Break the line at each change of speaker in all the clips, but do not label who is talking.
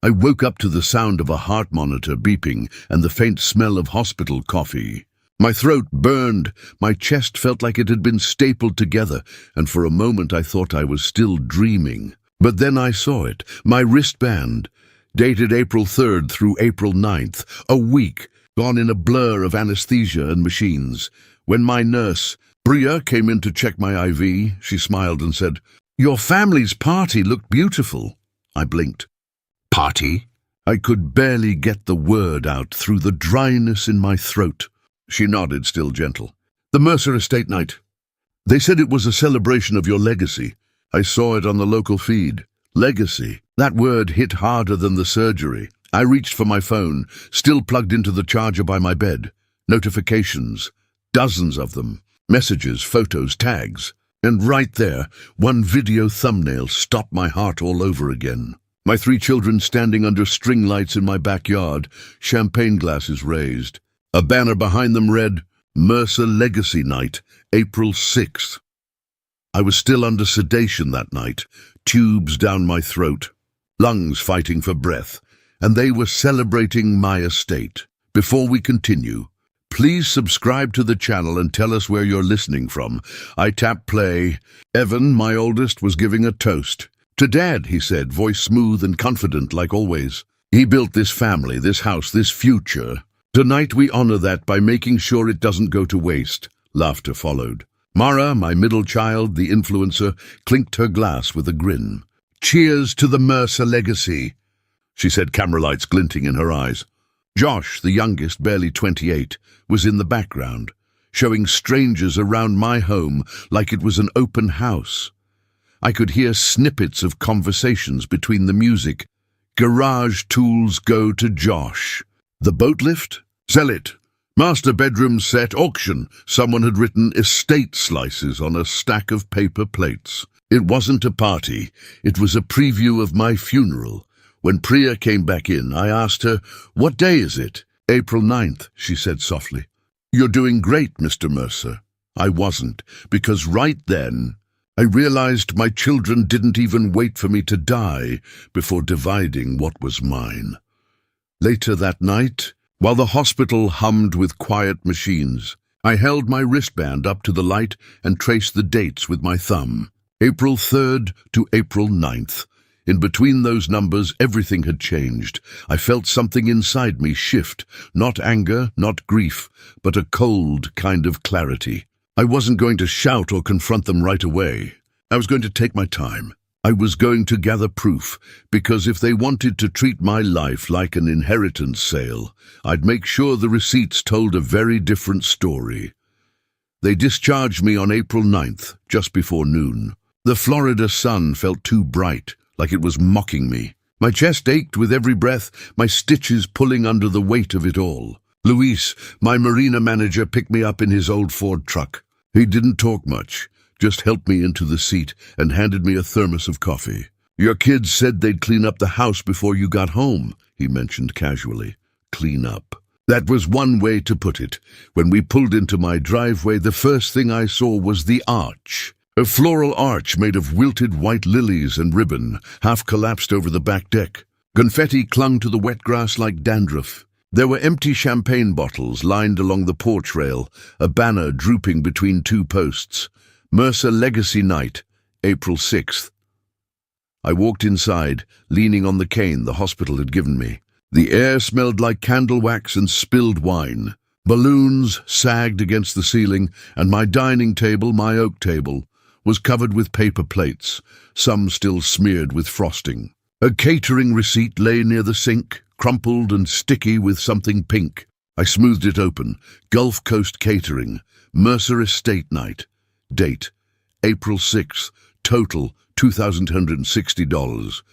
I woke up to the sound of a heart monitor beeping and the faint smell of hospital coffee. My throat burned, my chest felt like it had been stapled together, and for a moment I thought I was still dreaming. But then I saw it, my wristband, dated April 3rd through April 9th, a week, gone in a blur of anesthesia and machines. When my nurse, Bria, came in to check my IV, she smiled and said, "Your family's party looked beautiful." I blinked. "Party?" I could barely get the word out through the dryness in my throat. She nodded, still gentle. "The Mercer estate night. They said it was a celebration of your legacy. I saw it on the local feed. Legacy. That word hit harder than the surgery. I reached for my phone, still plugged into the charger by my bed. Notifications. Dozens of them. Messages, photos, tags. And right there, one video thumbnail stopped my heart all over again. My 3 children standing under string lights in my backyard, champagne glasses raised. A banner behind them read, "Mercer Legacy Night, April 6th. I was still under sedation that night, tubes down my throat, lungs fighting for breath, and they were celebrating my estate. Before we continue, please subscribe to the channel and tell us where you're listening from. I tapped play. Evan, my oldest, was giving a toast. "To Dad," he said, voice smooth and confident like always. "He built this family, this house, this future. Tonight we honor that by making sure it doesn't go to waste." Laughter followed. Mara, my middle child, the influencer, clinked her glass with a grin. "Cheers to the Mercer legacy," she said, camera lights glinting in her eyes. Josh, the youngest, barely 28, was in the background, showing strangers around my home like it was an open house. I could hear snippets of conversations between the music. Garage tools go to Josh. The boat lift? Sell it. Master bedroom set auction. Someone had written estate slices on a stack of paper plates. It wasn't a party. It was a preview of my funeral. When Priya came back in, I asked her, "What day is it?" "April 9th, she said softly. "You're doing great, Mr. Mercer." I wasn't, because right then, I realized my children didn't even wait for me to die before dividing what was mine. Later that night, while the hospital hummed with quiet machines, I held my wristband up to the light and traced the dates with my thumb. April 3rd to April 9th. In between those numbers, everything had changed. I felt something inside me shift, not anger, not grief, but a cold kind of clarity. I wasn't going to shout or confront them right away. I was going to take my time. I was going to gather proof, because if they wanted to treat my life like an inheritance sale, I'd make sure the receipts told a very different story. They discharged me on April 9th, just before noon. The Florida sun felt too bright, like it was mocking me. My chest ached with every breath, my stitches pulling under the weight of it all. Luis, my marina manager, picked me up in his old Ford truck. He didn't talk much, just helped me into the seat and handed me a thermos of coffee. "Your kids said they'd clean up the house before you got home," he mentioned casually. Clean up. That was one way to put it. When we pulled into my driveway, the first thing I saw was the arch. A floral arch made of wilted white lilies and ribbon, half collapsed over the back deck. Confetti clung to the wet grass like dandruff. There were empty champagne bottles lined along the porch rail, a banner drooping between 2 posts. Mercer Legacy Night, April 6th. I walked inside, leaning on the cane the hospital had given me. The air smelled like candle wax and spilled wine. Balloons sagged against the ceiling, and my dining table, my oak table, was covered with paper plates, some still smeared with frosting. A catering receipt lay near the sink, crumpled and sticky with something pink. I smoothed it open. Gulf Coast Catering, Mercer Estate Night. Date, April 6th. Total, $2,160.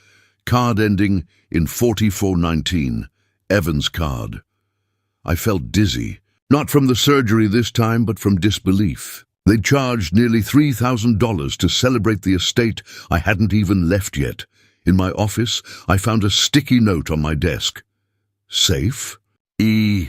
Card ending in 4419. Evan's card. I felt dizzy, not from the surgery this time, but from disbelief. They'd charged nearly $3,000 to celebrate the estate I hadn't even left yet. In my office, I found a sticky note on my desk. Safe? The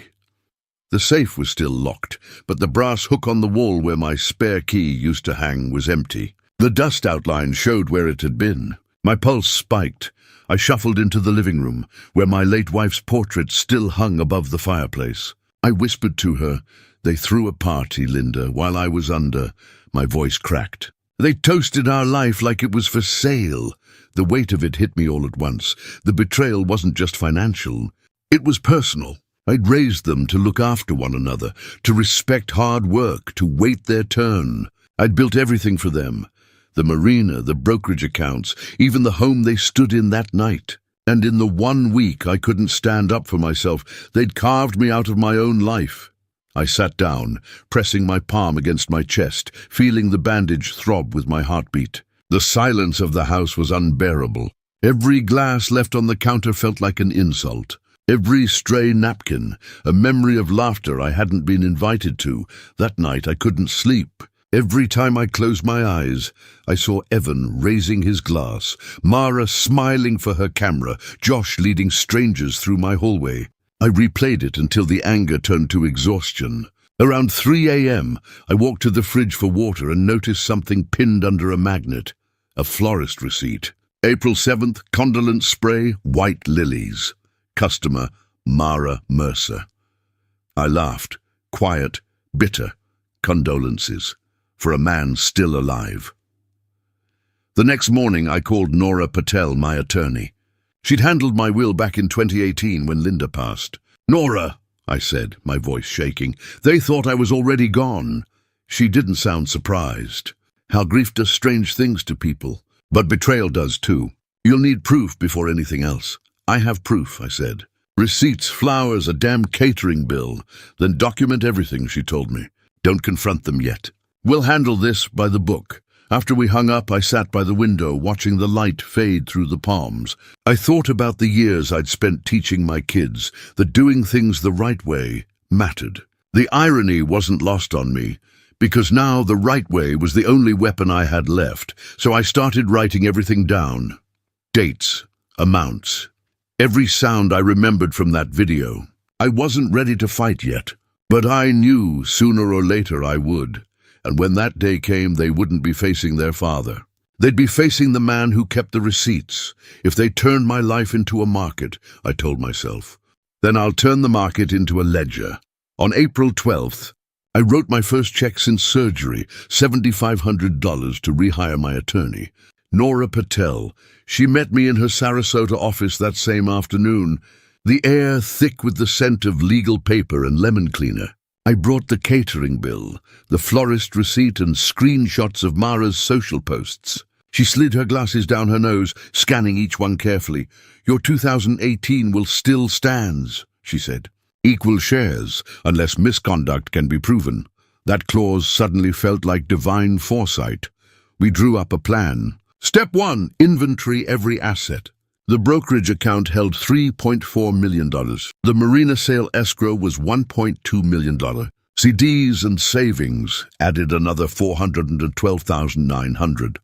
safe was still locked, but the brass hook on the wall where my spare key used to hang was empty. The dust outline showed where it had been. My pulse spiked. I shuffled into the living room, where my late wife's portrait still hung above the fireplace. I whispered to her, "They threw a party, Linda, while I was under." My voice cracked. "They toasted our life like it was for sale." The weight of it hit me all at once. The betrayal wasn't just financial. It was personal. I'd raised them to look after one another, to respect hard work, to wait their turn. I'd built everything for them. The marina, the brokerage accounts, even the home they stood in that night. And in the 1 week I couldn't stand up for myself, they'd carved me out of my own life. I sat down, pressing my palm against my chest, feeling the bandage throb with my heartbeat. The silence of the house was unbearable. Every glass left on the counter felt like an insult. Every stray napkin, a memory of laughter I hadn't been invited to. That night I couldn't sleep. Every time I closed my eyes, I saw Evan raising his glass, Mara smiling for her camera, Josh leading strangers through my hallway. I replayed it until the anger turned to exhaustion. Around 3 a.m., I walked to the fridge for water and noticed something pinned under a magnet. A florist receipt. April 7th, condolence spray, white lilies. Customer, Mara Mercer. I laughed, quiet, bitter. Condolences. For a man still alive. The next morning, I called Nora Patel, my attorney. She'd handled my will back in 2018 when Linda passed. "Nora," I said, my voice shaking, "they thought I was already gone." She didn't sound surprised. How grief does strange things to people. But betrayal does too. "You'll need proof before anything else." "I have proof," I said. "Receipts, flowers, a damn catering bill." "Then document everything," she told me. "Don't confront them yet. We'll handle this by the book." After we hung up, I sat by the window, watching the light fade through the palms. I thought about the years I'd spent teaching my kids that doing things the right way mattered. The irony wasn't lost on me, because now the right way was the only weapon I had left, so I started writing everything down. Dates, amounts, every sound I remembered from that video. I wasn't ready to fight yet, but I knew sooner or later I would. And when that day came, they wouldn't be facing their father. They'd be facing the man who kept the receipts. If they turned my life into a market, I told myself, then I'll turn the market into a ledger. On April 12th, I wrote my first check since surgery, $7,500 to rehire my attorney. Nora Patel. She met me in her Sarasota office that same afternoon, the air thick with the scent of legal paper and lemon cleaner. I brought the catering bill, the florist receipt, and screenshots of Mara's social posts. She slid her glasses down her nose, scanning each one carefully. "Your 2018 will still stands," she said. "Equal shares, unless misconduct can be proven." That clause suddenly felt like divine foresight. We drew up a plan. Step 1, inventory every asset. The brokerage account held $3.4 million. The marina sale escrow was $1.2 million. CDs and savings added another $412,900.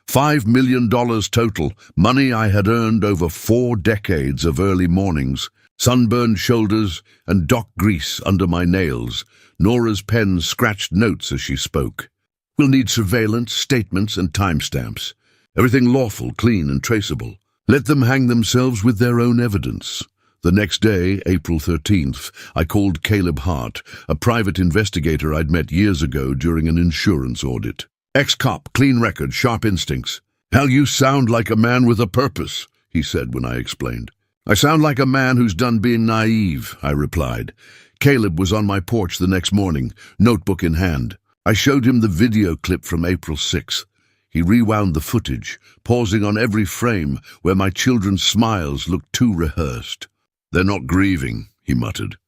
$5 million total, money I had earned over 4 decades of early mornings. Sunburned shoulders and dock grease under my nails. Nora's pen scratched notes as she spoke. "We'll need surveillance, statements, and timestamps. Everything lawful, clean, and traceable. Let them hang themselves with their own evidence." The next day, April 13th, I called Caleb Hart, a private investigator I'd met years ago during an insurance audit. "Ex-cop, clean record, sharp instincts." "Hell, you sound like a man with a purpose," he said when I explained. "I sound like a man who's done being naive," I replied. Caleb was on my porch the next morning, notebook in hand. I showed him the video clip from April 6th. He rewound the footage, pausing on every frame where my children's smiles looked too rehearsed. "They're not grieving," he muttered.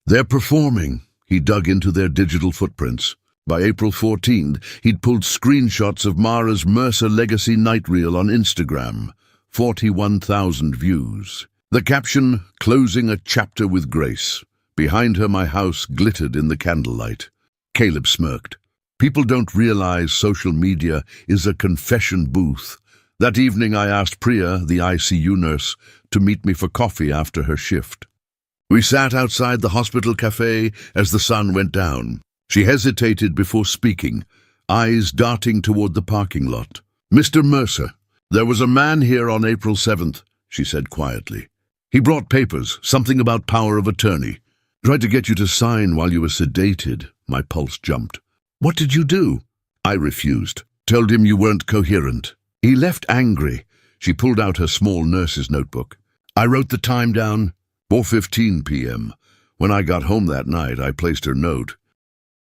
"They're performing." He dug into their digital footprints. By April 14th, he'd pulled screenshots of Mara's Mercer Legacy night reel on Instagram. 41,000 views. The caption, "Closing a chapter with grace." Behind her, my house glittered in the candlelight. Caleb smirked. "People don't realize social media is a confession booth." That evening I asked Priya, the ICU nurse, to meet me for coffee after her shift. We sat outside the hospital cafe as the sun went down. She hesitated before speaking, eyes darting toward the parking lot. "Mr. Mercer, there was a man here on April 7th. she said quietly. He brought papers, something about power of attorney. Tried to get you to sign while you were sedated. My pulse jumped. What did you do? I refused. Told him you weren't coherent. He left angry. She pulled out her small nurse's notebook. I wrote the time down, 4:15 p.m. When I got home that night, I placed her note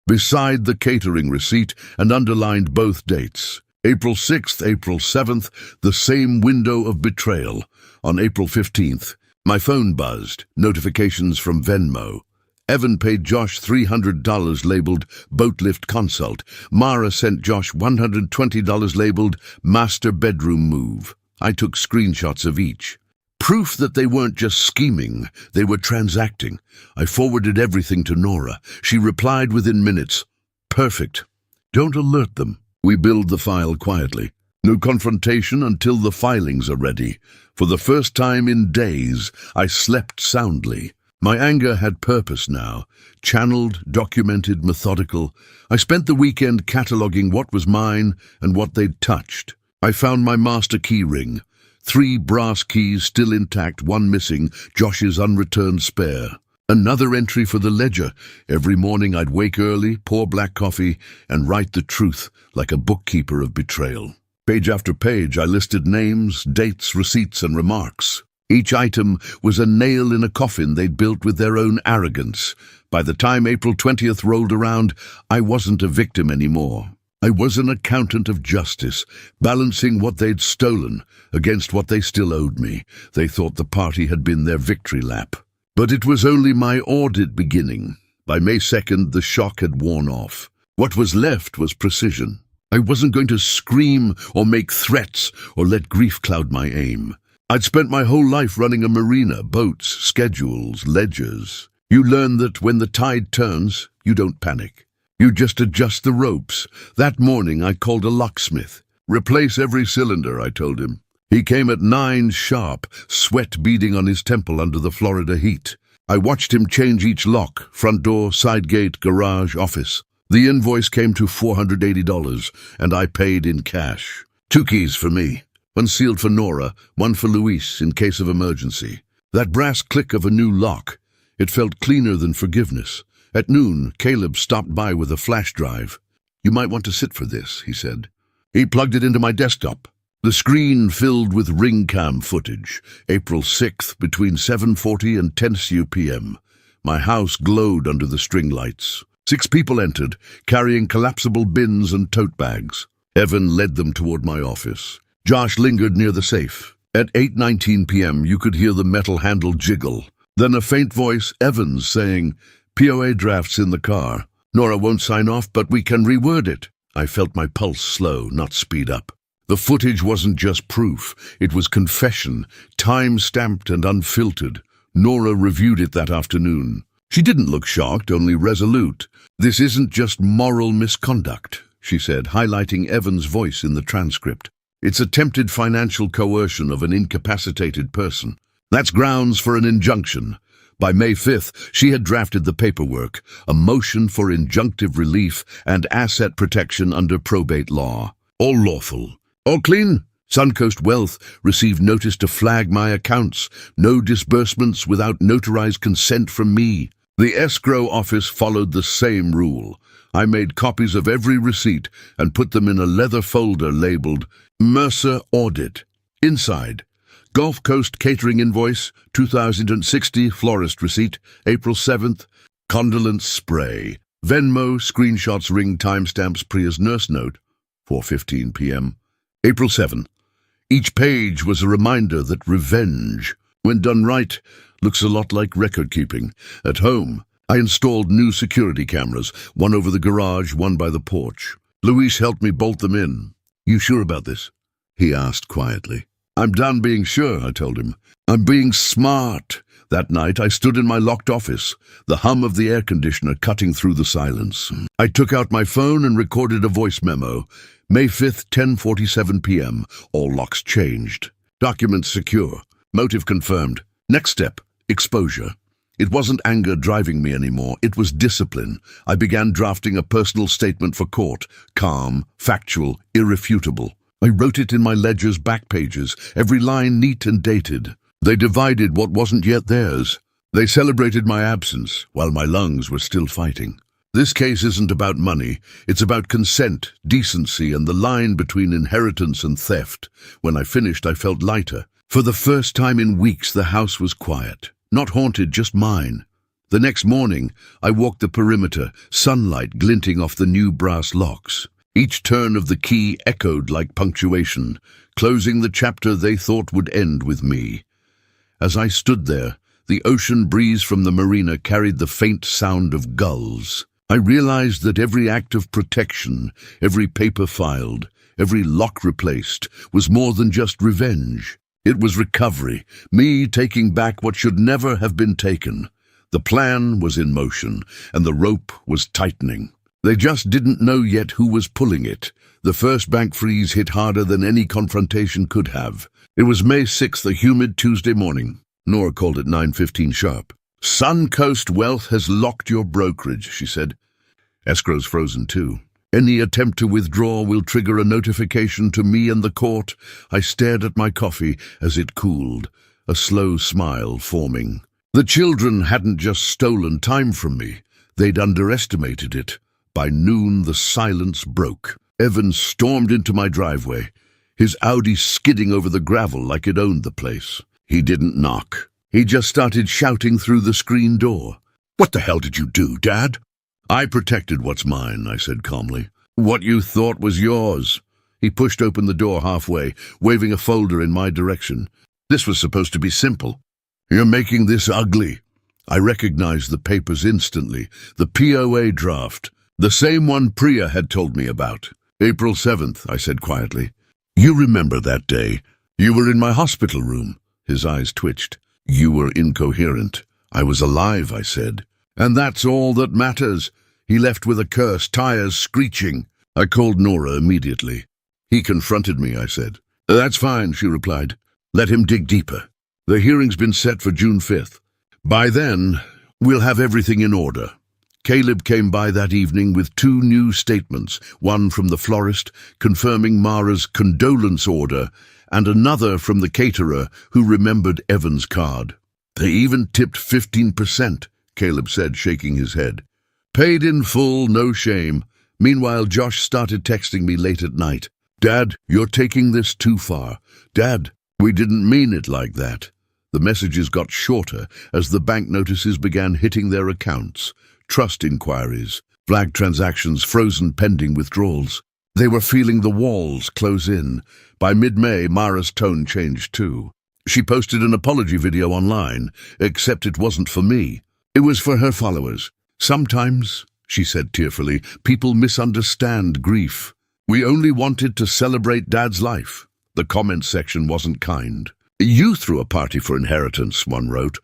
beside the catering receipt and underlined both dates. April 6th, April 7th, the same window of betrayal. On April 15th, my phone buzzed. Notifications from Venmo. Evan paid Josh $300 labeled Boatlift Consult. Mara sent Josh $120 labeled Master Bedroom Move. I took screenshots of each. Proof that they weren't just scheming, they were transacting. I forwarded everything to Nora. She replied within minutes. Perfect. Don't alert them. We build the file quietly. No confrontation until the filings are ready. For the first time in days, I slept soundly. My anger had purpose now. Channeled, documented, methodical. I spent the weekend cataloging what was mine and what they'd touched. I found my master key ring. 3 brass keys still intact, 1 missing, Josh's unreturned spare. Another entry for the ledger. Every morning I'd wake early, pour black coffee, and write the truth like a bookkeeper of betrayal. Page after page I listed names, dates, receipts, and remarks. Each item was a nail in a coffin they'd built with their own arrogance. By the time April 20th rolled around, I wasn't a victim anymore. I was an accountant of justice, balancing what they'd stolen against what they still owed me. They thought the party had been their victory lap. But it was only my audit beginning. By May 2nd, the shock had worn off. What was left was precision. I wasn't going to scream or make threats or let grief cloud my aim. I'd spent my whole life running a marina, boats, schedules, ledgers. You learn that when the tide turns, you don't panic. You just adjust the ropes. That morning I called a locksmith. Replace every cylinder, I told him. He came at 9 sharp, sweat beading on his temple under the Florida heat. I watched him change each lock, front door, side gate, garage, office. The invoice came to $480, and I paid in cash. 2 keys for me. 1 sealed for Nora, 1 for Luis in case of emergency. That brass click of a new lock. It felt cleaner than forgiveness. At noon, Caleb stopped by with a flash drive. You might want to sit for this, he said. He plugged it into my desktop. The screen filled with ring cam footage. April 6th, between 7:40 and 10 p.m. My house glowed under the string lights. 6 people entered, carrying collapsible bins and tote bags. Evan led them toward my office. Josh lingered near the safe. At 8:19 p.m., you could hear the metal handle jiggle. Then a faint voice, Evans, saying, POA drafts in the car. Nora won't sign off, but we can reword it. I felt my pulse slow, not speed up. The footage wasn't just proof. It was confession, time-stamped and unfiltered. Nora reviewed it that afternoon. She didn't look shocked, only resolute. This isn't just moral misconduct, she said, highlighting Evan's voice in the transcript. It's attempted financial coercion of an incapacitated person. That's grounds for an injunction. By May 5th, she had drafted the paperwork, a motion for injunctive relief and asset protection under probate law. All lawful. All clean? Suncoast Wealth received notice to flag my accounts. No disbursements without notarized consent from me. The escrow office followed the same rule. I made copies of every receipt and put them in a leather folder labeled Mercer Audit. Inside, Gulf Coast Catering Invoice, 2060, Florist Receipt, April 7th, Condolence Spray, Venmo, Screenshots, Ring, Timestamps, Priya's Nurse Note, 4:15 p.m. April 7. Each page was a reminder that revenge, when done right, looks a lot like record-keeping. At home, I installed new security cameras, 1 over the garage, 1 by the porch. Luis helped me bolt them in. You sure about this? He asked quietly. I'm done being sure, I told him. I'm being smart. That night, I stood in my locked office, the hum of the air conditioner cutting through the silence. I took out my phone and recorded a voice memo. May 5th, 10:47 p.m. All locks changed. Documents secure. Motive confirmed. Next step, exposure. It wasn't anger driving me anymore. It was discipline. I began drafting a personal statement for court. Calm, factual, irrefutable. I wrote it in my ledger's back pages, every line neat and dated. They divided what wasn't yet theirs. They celebrated my absence while my lungs were still fighting. This case isn't about money. It's about consent, decency, and the line between inheritance and theft. When I finished, I felt lighter. For the first time in weeks, the house was quiet. Not haunted, just mine. The next morning, I walked the perimeter, sunlight glinting off the new brass locks. Each turn of the key echoed like punctuation, closing the chapter they thought would end with me. As I stood there, the ocean breeze from the marina carried the faint sound of gulls. I realized that every act of protection, every paper filed, every lock replaced, was more than just revenge. It was recovery, me taking back what should never have been taken. The plan was in motion, and the rope was tightening. They just didn't know yet who was pulling it. The first bank freeze hit harder than any confrontation could have. It was May 6th, a humid Tuesday morning. Nora called at 9:15 sharp. "Suncoast Wealth has locked your brokerage," she said. "Escrow's frozen too. Any attempt to withdraw will trigger a notification to me and the court." I stared at my coffee as it cooled, a slow smile forming. The children hadn't just stolen time from me. They'd underestimated it. By noon, the silence broke. Evan stormed into my driveway, his Audi skidding over the gravel like it owned the place. He didn't knock. He just started shouting through the screen door. "What the hell did you do, Dad?" "I protected what's mine," I said calmly. "What you thought was yours." He pushed open the door halfway, waving a folder in my direction. "This was supposed to be simple. You're making this ugly." I recognized the papers instantly. The POA draft. The same one Priya had told me about. "April 7th, I said quietly. "You remember that day? You were in my hospital room." His eyes twitched. "You were incoherent." "I was alive," I said. "And that's all that matters." He left with a curse, tires screeching. I called Nora immediately. "He confronted me," I said. "That's fine," she replied. "Let him dig deeper. The hearing's been set for June 5th. By then, we'll have everything in order." Caleb came by that evening with 2 new statements, one from the florist confirming Mara's condolence order, and another from the caterer who remembered Evan's card. "They even tipped 15%, Caleb said, shaking his head. "Paid in full, no shame." Meanwhile, Josh started texting me late at night. "Dad, you're taking this too far. Dad, we didn't mean it like that." The messages got shorter as the bank notices began hitting their accounts. Trust inquiries, flagged transactions frozen pending withdrawals. They were feeling the walls close in. By mid-May, Mara's tone changed too. She posted an apology video online, except it wasn't for me. It was for her followers. "Sometimes," she said tearfully, "people misunderstand grief. We only wanted to celebrate Dad's life." The comment section wasn't kind. "You threw a party for inheritance," one wrote.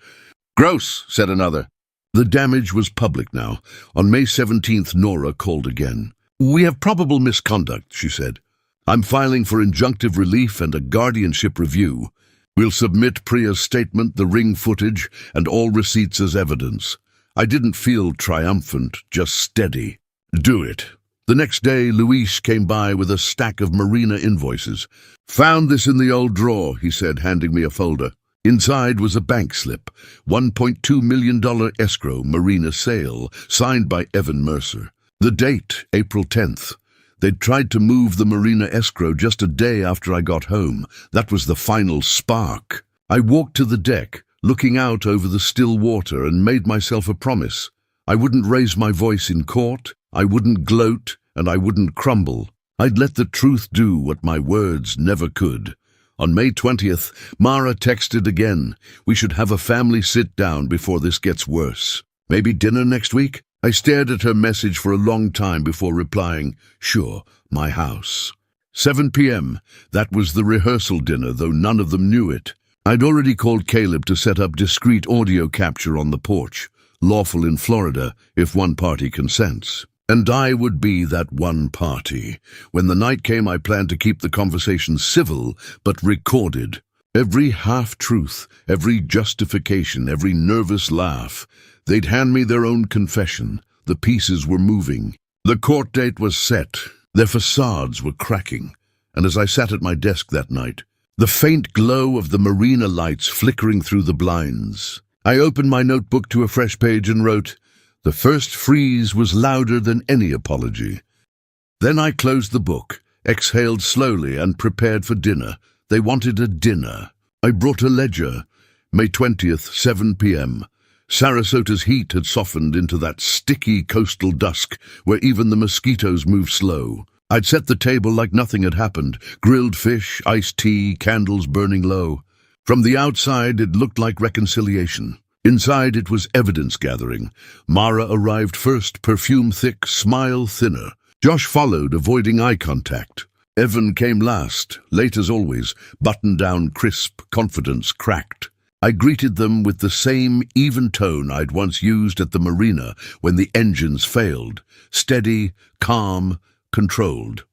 "Gross," said another. The damage was public now. On May 17th, Nora called again. "We have probable misconduct," she said. "I'm filing for injunctive relief and a guardianship review. We'll submit Priya's statement, the ring footage, and all receipts as evidence." I didn't feel triumphant, just steady. "Do it." The next day, Luis came by with a stack of marina invoices. "Found this in the old drawer," he said, handing me a folder. Inside was a bank slip, $1.2 million escrow marina sale, signed by Evan Mercer. The date, April 10th. They'd tried to move the marina escrow just a day after I got home. That was the final spark. I walked to the deck, looking out over the still water, and made myself a promise. I wouldn't raise my voice in court, I wouldn't gloat, and I wouldn't crumble. I'd let the truth do what my words never could. On May 20th, Mara texted again. "We should have a family sit-down before this gets worse. Maybe dinner next week?" I stared at her message for a long time before replying, "Sure, my house." 7 p.m. That was the rehearsal dinner, though none of them knew it. I'd already called Caleb to set up discreet audio capture on the porch, lawful in Florida if one party consents. And I would be that one party. When the night came, I planned to keep the conversation civil, but recorded. Every half-truth, every justification, every nervous laugh. They'd hand me their own confession. The pieces were moving. The court date was set. Their facades were cracking. And as I sat at my desk that night, the faint glow of the marina lights flickering through the blinds. I opened my notebook to a fresh page and wrote, "The first freeze was louder than any apology." Then I closed the book, exhaled slowly, and prepared for dinner. They wanted a dinner. I brought a ledger. May 20th, 7 p.m. Sarasota's heat had softened into that sticky coastal dusk where even the mosquitoes moved slow. I'd set the table like nothing had happened. Grilled fish, iced tea, candles burning low. From the outside, it looked like reconciliation. Inside, it was evidence gathering. Mara arrived first, perfume thick, smile thinner. Josh followed, avoiding eye contact. Evan came last, late as always, button down crisp, confidence cracked. I greeted them with the same even tone I'd once used at the marina when the engines failed. Steady, calm, controlled.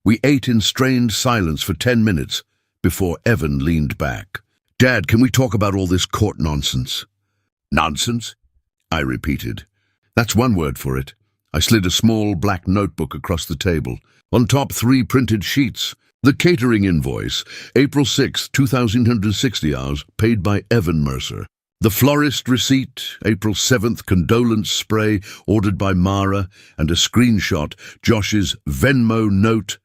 We ate in strained silence for 10 minutes before Evan leaned back. "Dad, can we talk about all this court nonsense?" "Nonsense?" I repeated. "That's one word for it." I slid a small black notebook across the table. On top, 3 printed sheets. The catering invoice, April 6, 2,160 hours, paid by Evan Mercer. The florist receipt, April 7th, condolence spray, ordered by Mara, and a screenshot, Josh's Venmo note.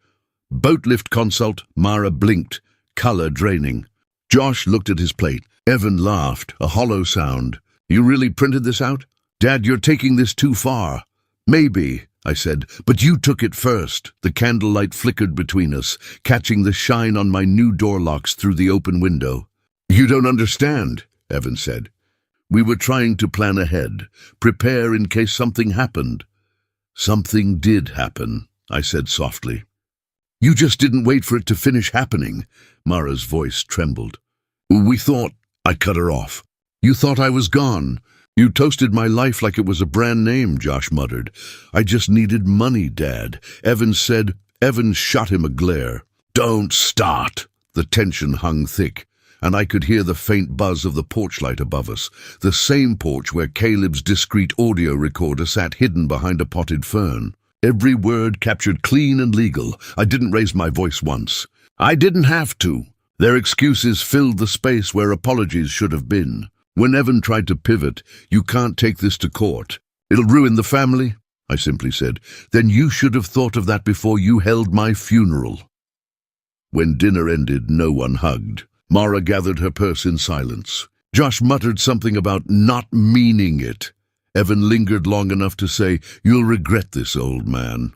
Boat lift consult, Mara blinked, color draining. Josh looked at his plate. Evan laughed, a hollow sound. "You really printed this out? Dad, you're taking this too far." "Maybe," I said, "but you took it first." The candlelight flickered between us, catching the shine on my new door locks through the open window. "You don't understand," Evan said. "We were trying to plan ahead, prepare in case something happened." "Something did happen," I said softly. "You just didn't wait for it to finish happening." Mara's voice trembled. "We thought—" I cut her off. "You thought I was gone. You toasted my life like it was a brand name," Josh muttered. "I just needed money, Dad." Evan said. Evan shot him a glare. "Don't start." The tension hung thick, and I could hear the faint buzz of the porch light above us, the same porch where Caleb's discreet audio recorder sat hidden behind a potted fern. Every word captured clean and legal. I didn't raise my voice once. I didn't have to. Their excuses filled the space where apologies should have been. When Evan tried to pivot, "You can't take this to court. It'll ruin the family," I simply said. "Then you should have thought of that before you held my funeral." When dinner ended, no one hugged. Mara gathered her purse in silence. Josh muttered something about not meaning it. Evan lingered long enough to say, "You'll regret this, old man."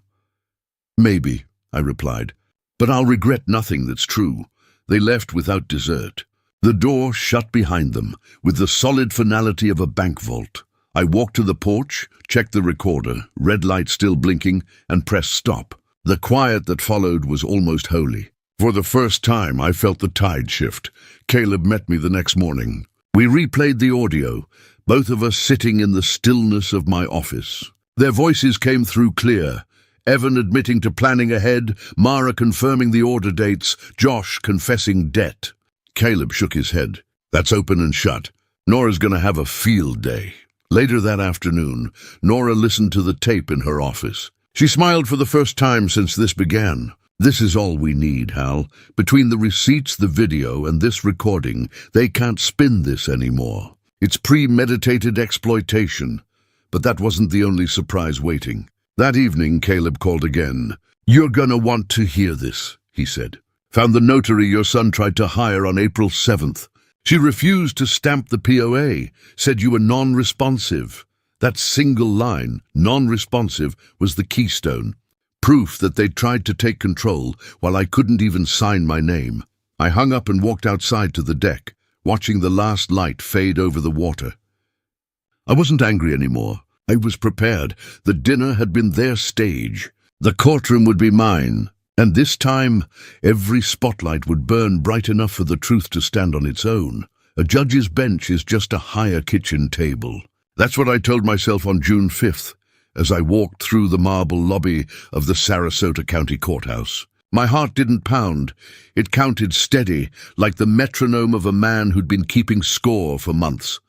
"Maybe," I replied, "but I'll regret nothing that's true." They left without dessert. The door shut behind them, with the solid finality of a bank vault. I walked to the porch, checked the recorder, red light still blinking, and pressed stop. The quiet that followed was almost holy. For the first time, I felt the tide shift. Caleb met me the next morning. We replayed the audio, both of us sitting in the stillness of my office. Their voices came through clear. Evan admitting to planning ahead, Mara confirming the order dates, Josh confessing debt. Caleb shook his head. "That's open and shut. Nora's going to have a field day." Later that afternoon, Nora listened to the tape in her office. She smiled for the first time since this began. "This is all we need, Hal. Between the receipts, the video, and this recording, they can't spin this anymore. It's premeditated exploitation." But that wasn't the only surprise waiting. That evening, Caleb called again. "You're gonna want to hear this," he said. "Found the notary your son tried to hire on April 7th. She refused to stamp the POA, said you were non-responsive." That single line, non-responsive, was the keystone. Proof that they'd tried to take control while I couldn't even sign my name. I hung up and walked outside to the deck, watching the last light fade over the water. I wasn't angry anymore. I was prepared. The dinner had been their stage. The courtroom would be mine. And this time, every spotlight would burn bright enough for the truth to stand on its own. A judge's bench is just a higher kitchen table. That's what I told myself on June 5th, as I walked through the marble lobby of the Sarasota County Courthouse. My heart didn't pound. It counted steady, like the metronome of a man who'd been keeping score for months.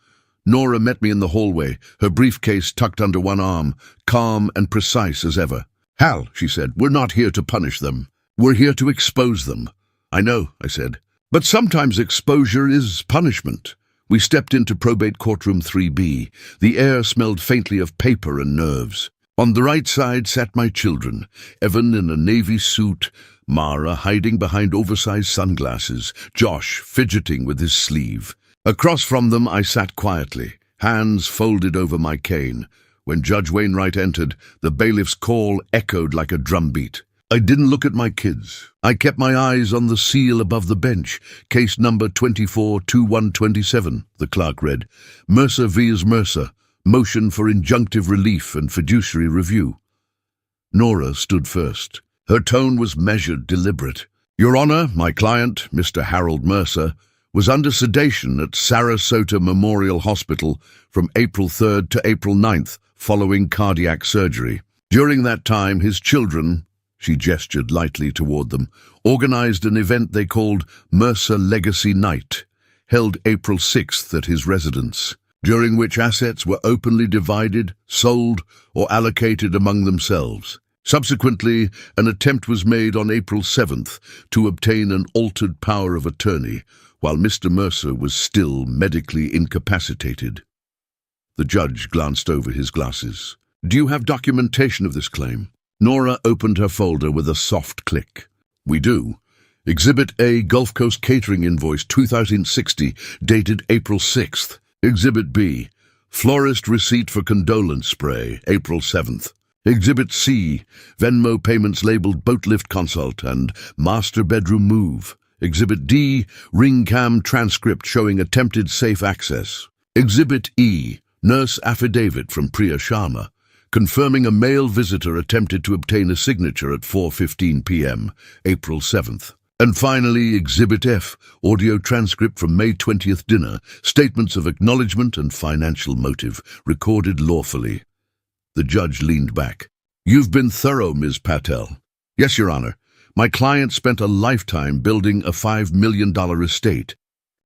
Nora met me in the hallway, her briefcase tucked under one arm, calm and precise as ever. "Hal," she said, "we're not here to punish them. We're here to expose them." I know, I said. But sometimes exposure is punishment. We stepped into probate courtroom 3B. The air smelled faintly of paper and nerves. On the right side sat my children, Evan in a navy suit, Mara hiding behind oversized sunglasses, Josh fidgeting with his sleeve. Across from them I sat quietly, hands folded over my cane. When Judge Wainwright entered, the bailiff's call echoed like a drumbeat. I didn't look at my kids. I kept my eyes on the seal above the bench. Case number 24-2127, the clerk read. Mercer vs. Mercer. Motion for injunctive relief and fiduciary review. Nora stood first. Her tone was measured, deliberate. Your Honor, my client, Mr. Harold Mercer, was under sedation at Sarasota Memorial Hospital from April 3rd to April 9th, following cardiac surgery. During that time, his children, she gestured lightly toward them, organized an event they called Mercer Legacy Night, held April 6th at his residence, during which assets were openly divided, sold, or allocated among themselves. Subsequently, an attempt was made on April 7th to obtain an altered power of attorney, while Mr. Mercer was still medically incapacitated. The judge glanced over his glasses. Do you have documentation of this claim? Nora opened her folder with a soft click. We do. Exhibit A, Gulf Coast Catering Invoice 2060, dated April 6th. Exhibit B, Florist Receipt for Condolence Spray, April 7th. Exhibit C, Venmo payments labeled Boat Lift Consult and Master Bedroom Move. Exhibit D, Ring Cam transcript showing attempted safe access. Exhibit E, Nurse Affidavit from Priya Sharma, confirming a male visitor attempted to obtain a signature at 4:15 p.m., April 7th. And finally, Exhibit F, audio transcript from May 20th dinner, statements of acknowledgement and financial motive, recorded lawfully. The judge leaned back. You've been thorough, Ms. Patel. Yes, Your Honor. My client spent a lifetime building a $5 million estate.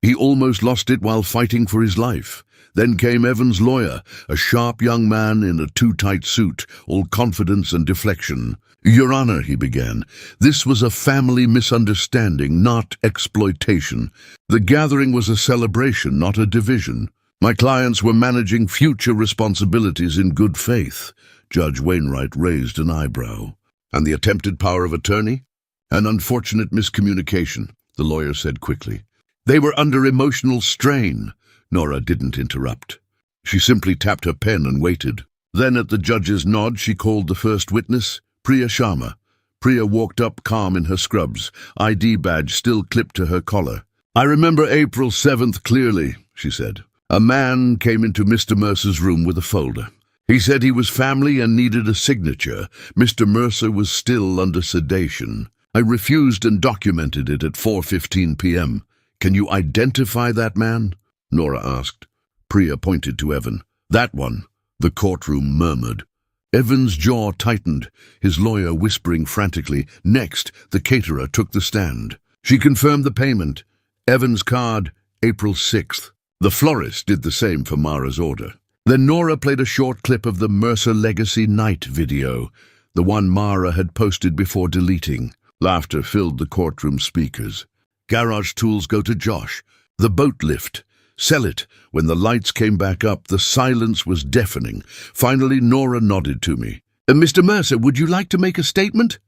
He almost lost it while fighting for his life. Then came Evan's lawyer, a sharp young man in a too-tight suit, all confidence and deflection. Your Honor, he began, this was a family misunderstanding, not exploitation. The gathering was a celebration, not a division. My clients were managing future responsibilities in good faith. Judge Wainwright raised an eyebrow. And the attempted power of attorney? An unfortunate miscommunication, the lawyer said quickly. They were under emotional strain. Nora didn't interrupt. She simply tapped her pen and waited. Then at the judge's nod, she called the first witness, Priya Sharma. Priya walked up calm in her scrubs, ID badge still clipped to her collar. I remember April 7th clearly, she said. A man came into Mr. Mercer's room with a folder. He said he was family and needed a signature. Mr. Mercer was still under sedation. I refused and documented it at 4:15 p.m. Can you identify that man? Nora asked. Priya pointed to Evan. That one, the courtroom murmured. Evan's jaw tightened, his lawyer whispering frantically. Next, the caterer took the stand. She confirmed the payment. Evan's card, April 6th. The florist did the same for Mara's order. Then Nora played a short clip of the Mercer Legacy Night video, the one Mara had posted before deleting. Laughter filled the courtroom speakers. Garage tools go to Josh. The boat lift. Sell it. When the lights came back up, the silence was deafening. Finally, Nora nodded to me. Mr. Mercer, would you like to make a statement?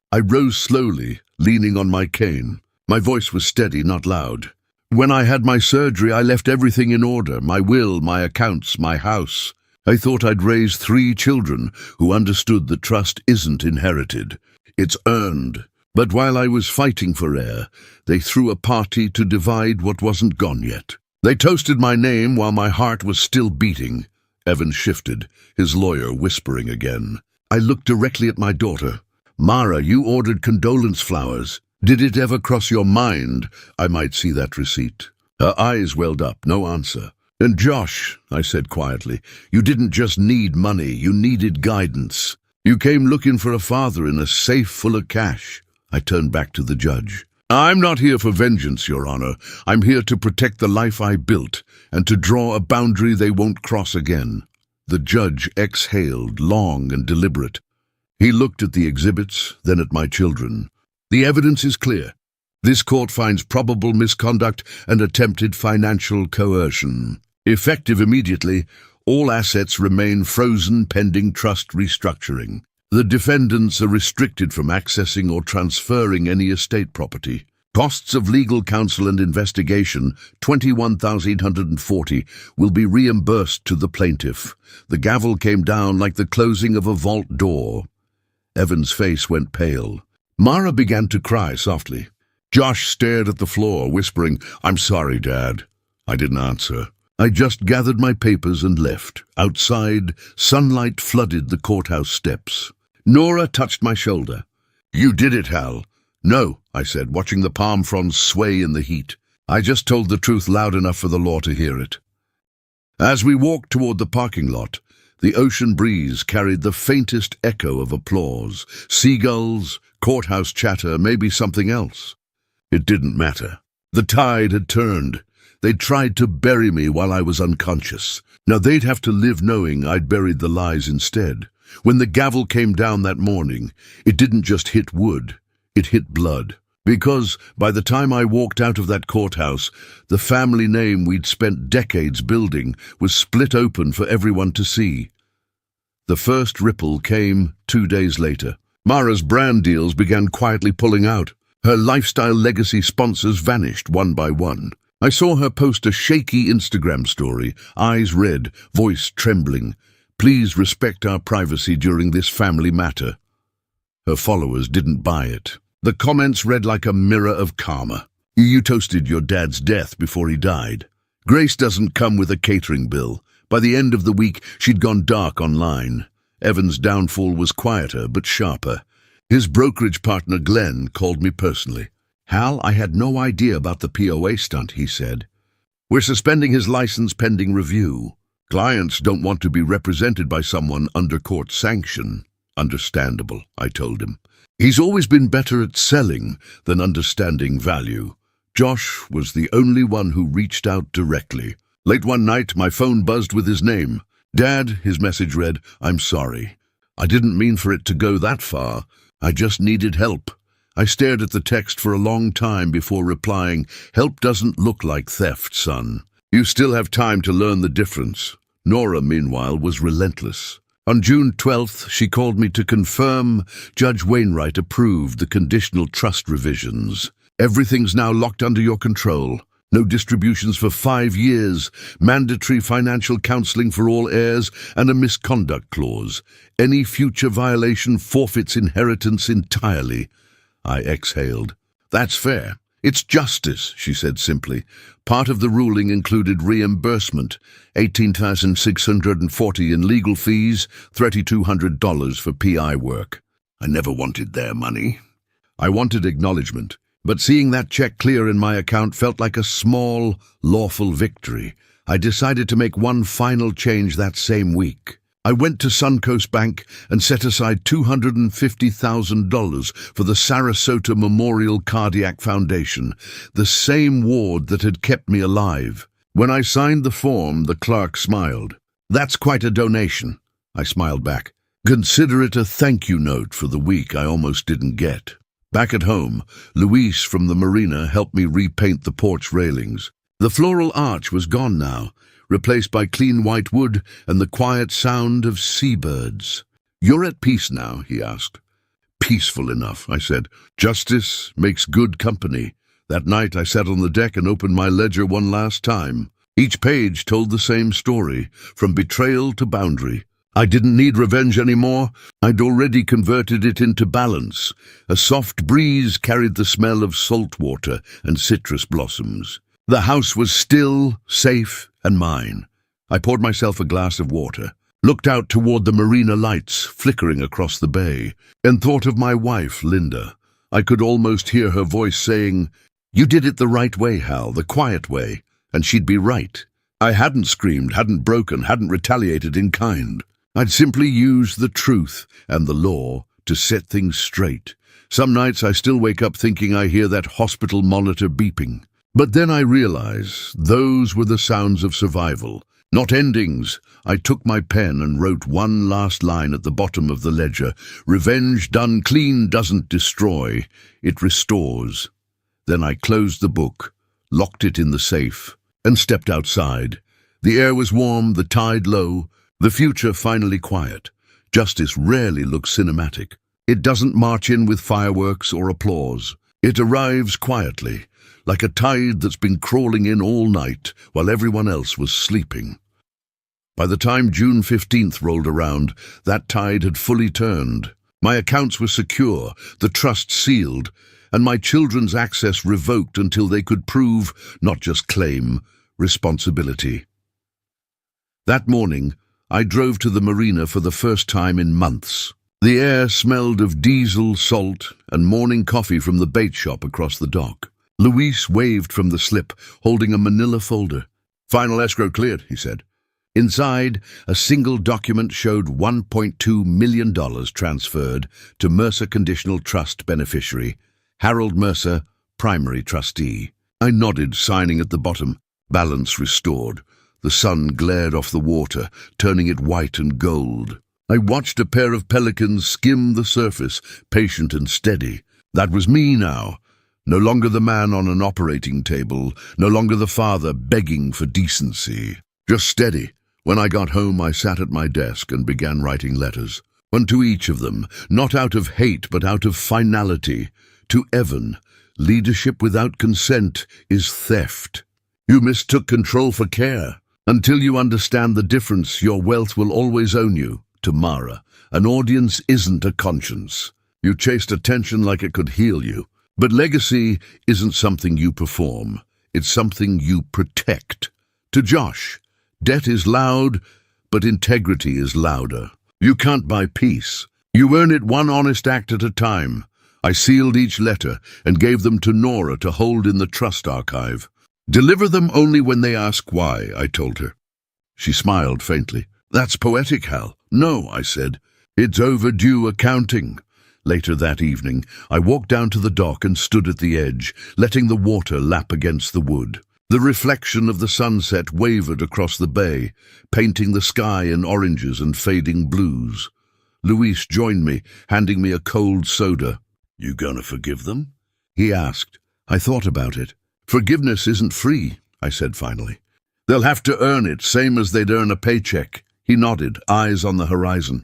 I rose slowly, leaning on my cane. My voice was steady, not loud. When I had my surgery, I left everything in order, my will, my accounts, my house. I thought I'd raise 3 children who understood the trust isn't inherited. It's earned. But while I was fighting for air, they threw a party to divide what wasn't gone yet. They toasted my name while my heart was still beating. Evan shifted, his lawyer whispering again. I looked directly at my daughter. Mara, you ordered condolence flowers. Did it ever cross your mind I might see that receipt? Her eyes welled up, no answer. And Josh, I said quietly, you didn't just need money, you needed guidance. You came looking for a father in a safe full of cash. I turned back to the judge. I'm not here for vengeance, Your Honor. I'm here to protect the life I built and to draw a boundary they won't cross again. The judge exhaled, long and deliberate. He looked at the exhibits, then at my children. The evidence is clear. This court finds probable misconduct and attempted financial coercion. Effective immediately, all assets remain frozen pending trust restructuring. The defendants are restricted from accessing or transferring any estate property. Costs of legal counsel and investigation, $21,840, will be reimbursed to the plaintiff. The gavel came down like the closing of a vault door. Evan's face went pale. Mara began to cry softly. Josh stared at the floor, whispering, "I'm sorry, Dad." I didn't answer. I just gathered my papers and left. Outside, sunlight flooded the courthouse steps. Nora touched my shoulder. "You did it, Hal." "No," I said, watching the palm fronds sway in the heat. "I just told the truth loud enough for the law to hear it." As we walked toward the parking lot, the ocean breeze carried the faintest echo of applause. Seagulls, courthouse chatter, maybe something else. It didn't matter. The tide had turned. They'd tried to bury me while I was unconscious. Now they'd have to live knowing I'd buried the lies instead. When the gavel came down that morning, it didn't just hit wood, it hit blood. Because by the time I walked out of that courthouse, the family name we'd spent decades building was split open for everyone to see. The first ripple came 2 days later. Mara's brand deals began quietly pulling out. Her lifestyle legacy sponsors vanished one by one. I saw her post a shaky Instagram story, eyes red, voice trembling. "Please respect our privacy during this family matter." Her followers didn't buy it. The comments read like a mirror of karma. "You toasted your dad's death before he died." Grace doesn't come with a catering bill. By the end of the week, she'd gone dark online. Evan's downfall was quieter but sharper. His brokerage partner, Glenn, called me personally. "Hal, I had no idea about the POA stunt," he said. "We're suspending his license pending review. Clients don't want to be represented by someone under court sanction." "Understandable," I told him. "He's always been better at selling than understanding value." Josh was the only one who reached out directly. Late one night, my phone buzzed with his name. "Dad," his message read, "I'm sorry. I didn't mean for it to go that far. I just needed help." I stared at the text for a long time before replying, "Help doesn't look like theft, son. You still have time to learn the difference." Nora, meanwhile, was relentless. On June 12th, she called me to confirm Judge Wainwright approved the conditional trust revisions. "Everything's now locked under your control. No distributions for 5 years, mandatory financial counseling for all heirs, and a misconduct clause. Any future violation forfeits inheritance entirely." I exhaled. "That's fair. It's justice," she said simply. Part of the ruling included reimbursement, $18,640 in legal fees, $3,200 for PI work. I never wanted their money. I wanted acknowledgement. But seeing that check clear in my account felt like a small, lawful victory. I decided to make one final change that same week. I went to Suncoast Bank and set aside $250,000 for the Sarasota Memorial Cardiac Foundation, the same ward that had kept me alive. When I signed the form, the clerk smiled. "That's quite a donation." I smiled back. "Consider it a thank you note for the week I almost didn't get." Back at home, Luis from the marina helped me repaint the porch railings. The floral arch was gone now, replaced by clean white wood and the quiet sound of seabirds. "You're at peace now?" he asked. "Peaceful enough," I said. "Justice makes good company." That night I sat on the deck and opened my ledger one last time. Each page told the same story, from betrayal to boundary. I didn't need revenge anymore. I'd already converted it into balance. A soft breeze carried the smell of salt water and citrus blossoms. The house was still, safe, and mine. I poured myself a glass of water, looked out toward the marina lights flickering across the bay, and thought of my wife, Linda. I could almost hear her voice saying, "You did it the right way, Hal, the quiet way," and she'd be right. I hadn't screamed, hadn't broken, hadn't retaliated in kind. I'd simply used the truth and the law to set things straight. Some nights I still wake up thinking I hear that hospital monitor beeping. But then I realize those were the sounds of survival, not endings. I took my pen and wrote one last line at the bottom of the ledger. "Revenge done clean doesn't destroy, it restores." Then I closed the book, locked it in the safe, and stepped outside. The air was warm, the tide low, the future finally quiet. Justice rarely looks cinematic. It doesn't march in with fireworks or applause. It arrives quietly, like a tide that's been crawling in all night while everyone else was sleeping. By the time June 15th rolled around, that tide had fully turned. My accounts were secure, the trust sealed, and my children's access revoked until they could prove, not just claim, responsibility. That morning, I drove to the marina for the first time in months. The air smelled of diesel, salt, and morning coffee from the bait shop across the dock. Luis waved from the slip, holding a manila folder. "Final escrow cleared," he said. Inside, a single document showed $1.2 million transferred to Mercer Conditional Trust beneficiary, Harold Mercer, primary trustee. I nodded, signing at the bottom. Balance restored. The sun glared off the water, turning it white and gold. I watched a pair of pelicans skim the surface, patient and steady. That was me now. No longer the man on an operating table, no longer the father begging for decency. Just steady. When I got home, I sat at my desk and began writing letters. One to each of them, not out of hate but out of finality. To Evan, leadership without consent is theft. You mistook control for care. Until you understand the difference, your wealth will always own you. To Mara, an audience isn't a conscience. You chased attention like it could heal you. But legacy isn't something you perform. It's something you protect. To Josh, debt is loud, but integrity is louder. You can't buy peace. You earn it one honest act at a time. I sealed each letter and gave them to Nora to hold in the trust archive. Deliver them only when they ask why, I told her. She smiled faintly. That's poetic, Hal. No, I said. It's overdue accounting. Later that evening, I walked down to the dock and stood at the edge, letting the water lap against the wood. The reflection of the sunset wavered across the bay, painting the sky in oranges and fading blues. Luis joined me, handing me a cold soda. "You gonna forgive them?" he asked. I thought about it. "Forgiveness isn't free," I said finally. "They'll have to earn it, same as they'd earn a paycheck." He nodded, eyes on the horizon.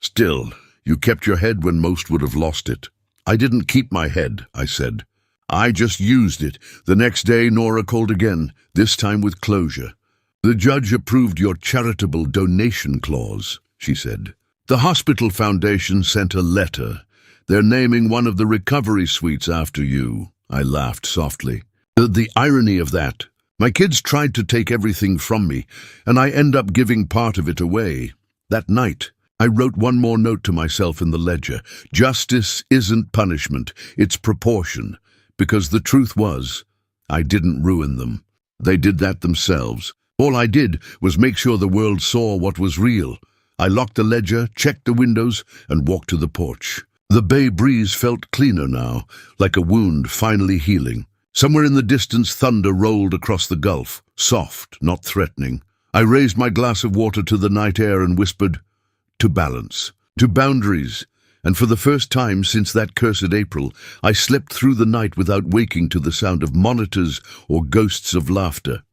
"Still, you kept your head when most would have lost it." "I didn't keep my head," I said. "I just used it." The next day, Nora called again, this time with closure. "The judge approved your charitable donation clause," she said. "The hospital foundation sent a letter. They're naming one of the recovery suites after you." I laughed softly. The irony of that. My kids tried to take everything from me, and I end up giving part of it away. That night, I wrote one more note to myself in the ledger. Justice isn't punishment, it's proportion. Because the truth was, I didn't ruin them. They did that themselves. All I did was make sure the world saw what was real. I locked the ledger, checked the windows, and walked to the porch. The bay breeze felt cleaner now, like a wound finally healing. Somewhere in the distance, thunder rolled across the gulf, soft, not threatening. I raised my glass of water to the night air and whispered, "To balance, to boundaries." And for the first time since that cursed April, I slept through the night without waking to the sound of monitors or ghosts of laughter.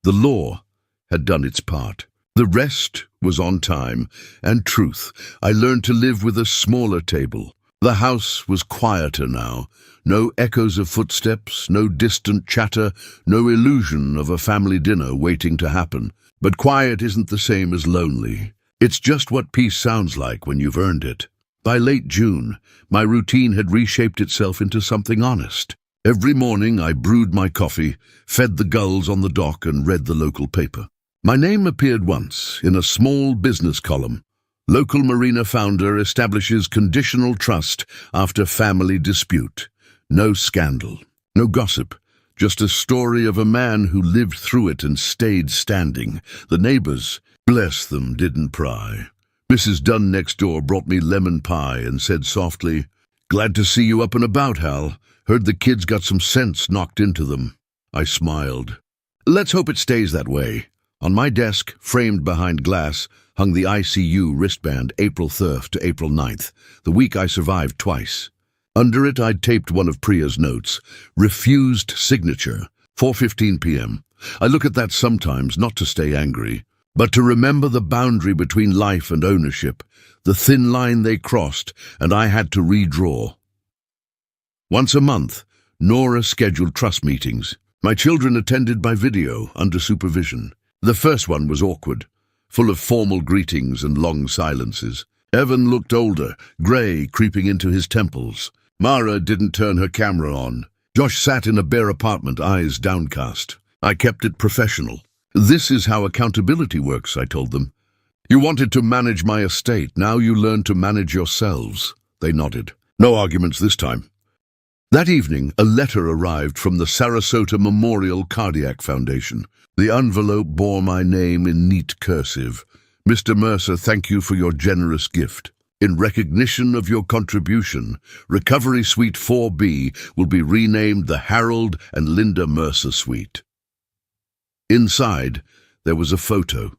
The law had done its part. The rest was on time, and truth. I learned to live with a smaller table. The house was quieter now. No echoes of footsteps, no distant chatter, no illusion of a family dinner waiting to happen. But quiet isn't the same as lonely. It's just what peace sounds like when you've earned it. By late June, my routine had reshaped itself into something honest. Every morning I brewed my coffee, fed the gulls on the dock, and read the local paper. My name appeared once in a small business column. Local marina founder establishes conditional trust after family dispute. No scandal, no gossip, just a story of a man who lived through it and stayed standing. The neighbors, bless them, didn't pry. Mrs. Dunn next door brought me lemon pie and said softly, "Glad to see you up and about, Hal. Heard the kids got some sense knocked into them." I smiled. Let's hope it stays that way. On my desk, framed behind glass, hung the ICU wristband April 3rd to April 9th, the week I survived twice. Under it, I'd taped one of Priya's notes. Refused signature. 4:15 p.m. I look at that sometimes, not to stay angry, but to remember the boundary between life and ownership, the thin line they crossed, and I had to redraw. Once a month, Nora scheduled trust meetings. My children attended by video, under supervision. The first one was awkward, full of formal greetings and long silences. Evan looked older, grey creeping into his temples. Mara didn't turn her camera on. Josh sat in a bare apartment, eyes downcast. I kept it professional. This is how accountability works, I told them. You wanted to manage my estate, now you learn to manage yourselves. They nodded. No arguments this time. That evening, a letter arrived from the Sarasota Memorial Cardiac Foundation. The envelope bore my name in neat cursive. Mr. Mercer, thank you for your generous gift. In recognition of your contribution, Recovery Suite 4B will be renamed the Harold and Linda Mercer Suite. Inside, there was a photo,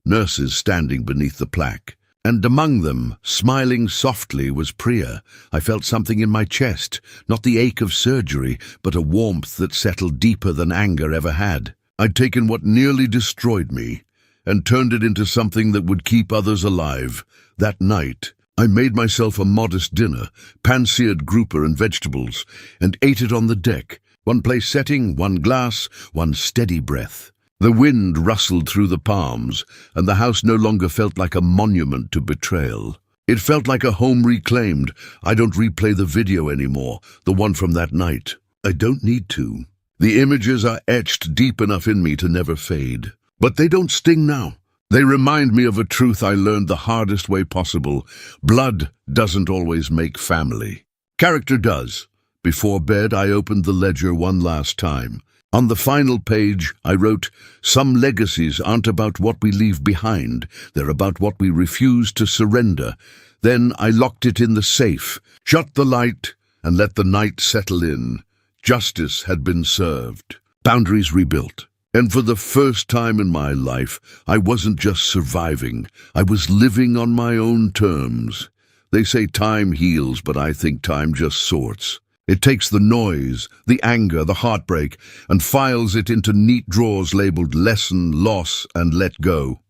nurses standing beneath the plaque. And among them, smiling softly, was Priya. I felt something in my chest, not the ache of surgery, but a warmth that settled deeper than anger ever had. I'd taken what nearly destroyed me and turned it into something that would keep others alive. That night, I made myself a modest dinner, pan-seared grouper and vegetables, and ate it on the deck. One place setting, one glass, one steady breath. The wind rustled through the palms, and the house no longer felt like a monument to betrayal. It felt like a home reclaimed. I don't replay the video anymore, the one from that night. I don't need to. The images are etched deep enough in me to never fade. But they don't sting now. They remind me of a truth I learned the hardest way possible. Blood doesn't always make family. Character does. Before bed, I opened the ledger one last time. On the final page, I wrote, "Some legacies aren't about what we leave behind. They're about what we refuse to surrender." Then I locked it in the safe, shut the light, and let the night settle in. Justice had been served. Boundaries rebuilt. And for the first time in my life, I wasn't just surviving. I was living on my own terms. They say time heals, but I think time just sorts. It takes the noise, the anger, the heartbreak, and files it into neat drawers labeled lesson, loss, and let go.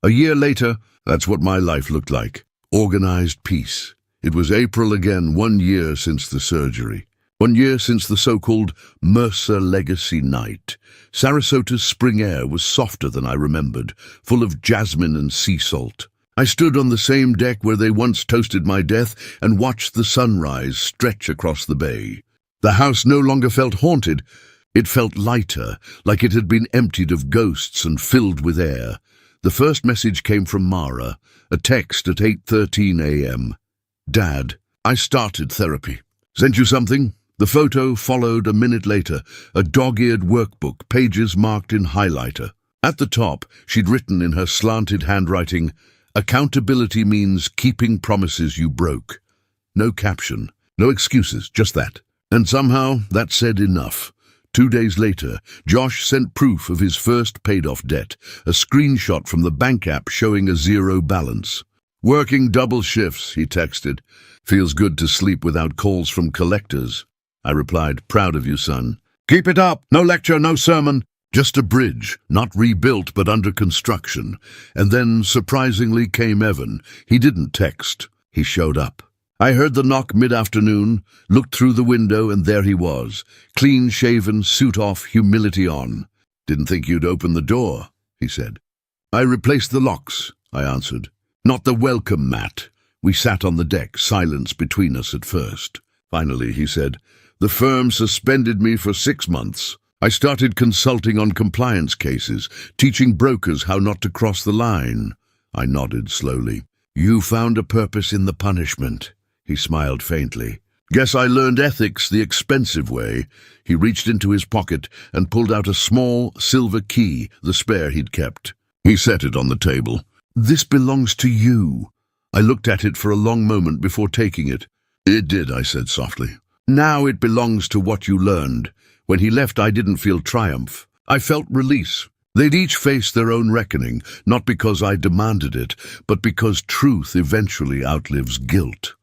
A year later, that's what my life looked like. Organized peace. It was April again, 1 year since the surgery. 1 year since the so-called Mercer Legacy Night. Sarasota's spring air was softer than I remembered, full of jasmine and sea salt. I stood on the same deck where they once toasted my death and watched the sunrise stretch across the bay. The house no longer felt haunted. It felt lighter, like it had been emptied of ghosts and filled with air. The first message came from Mara, a text at 8:13 a.m. "Dad, I started therapy. Sent you something?" The photo followed a minute later, a dog-eared workbook, pages marked in highlighter. At the top, she'd written in her slanted handwriting, "Accountability means keeping promises you broke." No caption, no excuses, just that. And somehow that said enough. 2 days later, Josh sent proof of his first paid-off debt, a screenshot from the bank app showing a zero balance. "Working double shifts," he texted. "Feels good to sleep without calls from collectors." I replied, "Proud of you, son." "Keep it up. No lecture, no sermon. Just a bridge, not rebuilt but under construction." And then, surprisingly, came Evan. He didn't text. He showed up. I heard the knock mid-afternoon, looked through the window, and there he was, clean-shaven, suit off, humility on. "Didn't think you'd open the door," he said. "I replaced the locks," I answered. "Not the welcome mat." We sat on the deck, silence between us at first. Finally, he said, "The firm suspended me for 6 months. I started consulting on compliance cases, teaching brokers how not to cross the line." I nodded slowly. "You found a purpose in the punishment." He smiled faintly. "Guess I learned ethics the expensive way." He reached into his pocket and pulled out a small silver key, the spare he'd kept. He set it on the table. "This belongs to you." I looked at it for a long moment before taking it. "It did," I said softly. "Now it belongs to what you learned." When he left, I didn't feel triumph. I felt release. They'd each face their own reckoning, not because I demanded it, but because truth eventually outlives guilt.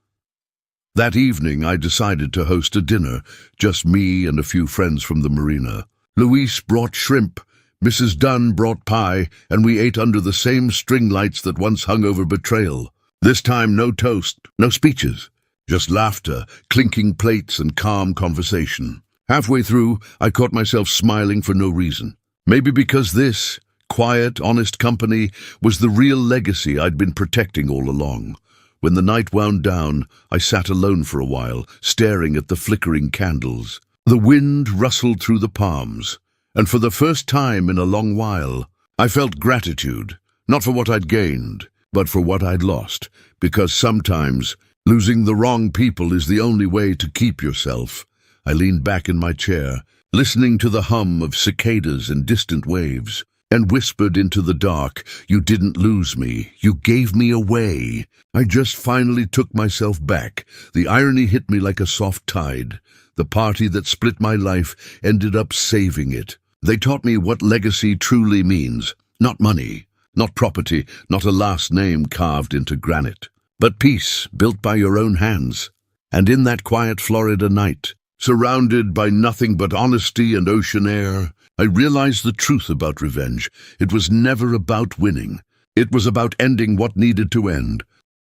That evening, I decided to host a dinner, just me and a few friends from the marina. Luis brought shrimp, Mrs. Dunn brought pie, and we ate under the same string lights that once hung over Betrayal. This time, no toast, no speeches, just laughter, clinking plates, and calm conversation. Halfway through, I caught myself smiling for no reason. Maybe because this quiet, honest company was the real legacy I'd been protecting all along. When the night wound down, I sat alone for a while, staring at the flickering candles. The wind rustled through the palms, and for the first time in a long while, I felt gratitude, not for what I'd gained, but for what I'd lost, because sometimes losing the wrong people is the only way to keep yourself. I leaned back in my chair, listening to the hum of cicadas and distant waves, and whispered into the dark, "You didn't lose me, you gave me away." I just finally took myself back. The irony hit me like a soft tide. The party that split my life ended up saving it. They taught me what legacy truly means. Not money, not property, not a last name carved into granite, but peace built by your own hands. And in that quiet Florida night, surrounded by nothing but honesty and ocean air, I realized the truth about revenge. It was never about winning. It was about ending what needed to end.